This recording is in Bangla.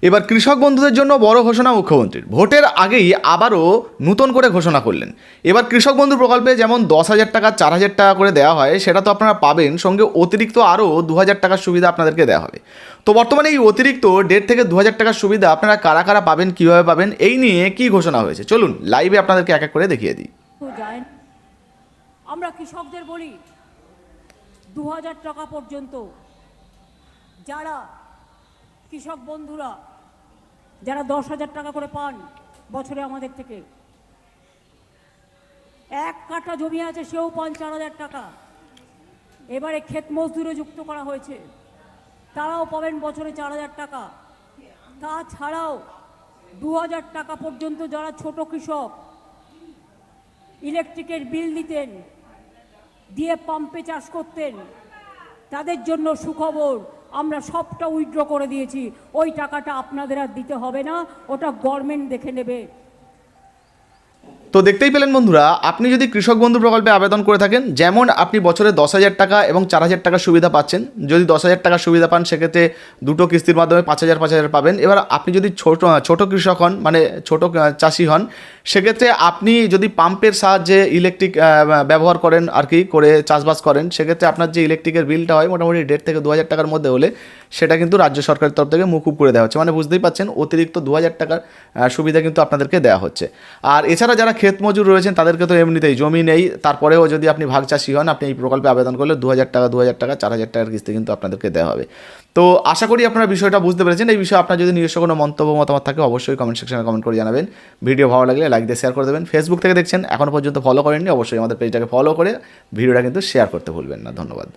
এবার কৃষক বন্ধুদের জন্য বড় ঘোষণা মুখ্যমন্ত্রীর। ভোটের আগেই আবারও নতুন করে ঘোষণা করলেন। এবার কৃষক বন্ধু প্রকল্পে যেমন 10,000 টাকা 4,000 টাকা করে দেওয়া হয়, সেটা তো আপনারা পাবেন, সঙ্গে অতিরিক্ত আরও 2,000 টাকার সুবিধা আপনাদেরকে দেওয়া হবে। তো বর্তমানে এই অতিরিক্ত 1,500 থেকে 2,000 টাকার সুবিধা আপনারা কারা কারা পাবেন, কীভাবে পাবেন, এই নিয়ে কী ঘোষণা হয়েছে চলুন লাইভে আপনাদেরকে এক এক করে দেখিয়ে দিই। আমরা কৃষকদের বলি 2,000 টাকা পর্যন্ত যারা কৃষক বন্ধুরা যারা 10,000 টাকা করে পান বছরে আমাদের থেকে, 1 কাঠা জমি আছে সেও পান 4,000 টাকা। এবারে ক্ষেত মজদুরে যুক্ত করা হয়েছে, তারাও পাবেন বছরে 4,000 টাকা। তাছাড়াও 2,000 টাকা পর্যন্ত যারা ছোট কৃষক ইলেকট্রিকের বিল দিতেন, দিয়ে পাম্পে চাষ করতেন, তাদের জন্য সুখবর, আমরা সবটা উইথড্র করে দিয়েছি। ওই টাকাটা আপনাদের আর দিতে হবে না, ওটা গভর্নমেন্ট দেখে নেবে। তো দেখতেই পেলেন বন্ধুরা, আপনি যদি কৃষক বন্ধু প্রকল্পে আবেদন করে থাকেন, যেমন আপনি বছরে 10,000 টাকা এবং 4,000 টাকার সুবিধা পাচ্ছেন। যদি 10,000 টাকার সুবিধা পান, সেক্ষেত্রে দুটো কিস্তির মাধ্যমে 5,000 পাবেন। এবার আপনি যদি ছোট কৃষক হন, মানে ছোট চাষি হন, সেক্ষেত্রে আপনি যদি পাম্পের সাহায্যে ইলেকট্রিক ব্যবহার করেন আর কি, করে চাষবাস করেন, সেক্ষেত্রে আপনার যে ইলেকট্রিকের বিলটা হয় মোটামুটি 1,500 থেকে 2,000 টাকার মধ্যে হলে সেটা কিন্তু রাজ্য সরকারের তরফ থেকে মুকুব করে দেওয়া হচ্ছে। মানে বুঝতেই পাচ্ছেন, অতিরিক্ত 2,000 টাকার সুবিধা কিন্তু আপনাদেরকে দেওয়া হচ্ছে। আর এছাড়া যারা ক্ষেত মজুর রয়েছেন, তাদেরকে তো এমনিতেই জমি নেই, তারপরেও যদি আপনি ভাগ চাষি হন, আপনি এই প্রকল্পে আবেদন করলে 2,000 টাকা 4,000 টাকার কিস্তি কিন্তু আপনাদেরকে দেওয়া হবে। তো আশা করি আপনারা বিষয়টা বুঝতে পেরেছেন। এই বিষয়ে আপনার যদি নিজস্ব কোনো মন্তব্য মতামত থাকে, অবশ্যই কমেন্ট সেকশনে কমেন্ট করে জানাবেন। ভিডিও ভালো লাগলে লাইক দিয়ে শেয়ার করে দেবেন। ফেসবুক থেকে দেখছেন, এখনও পর্যন্ত ফলো করেননি, অবশ্যই আমাদের পেজটাকে ফলো করে ভিডিওটা কিন্তু শেয়ার করতে ভুলবেন না। ধন্যবাদ।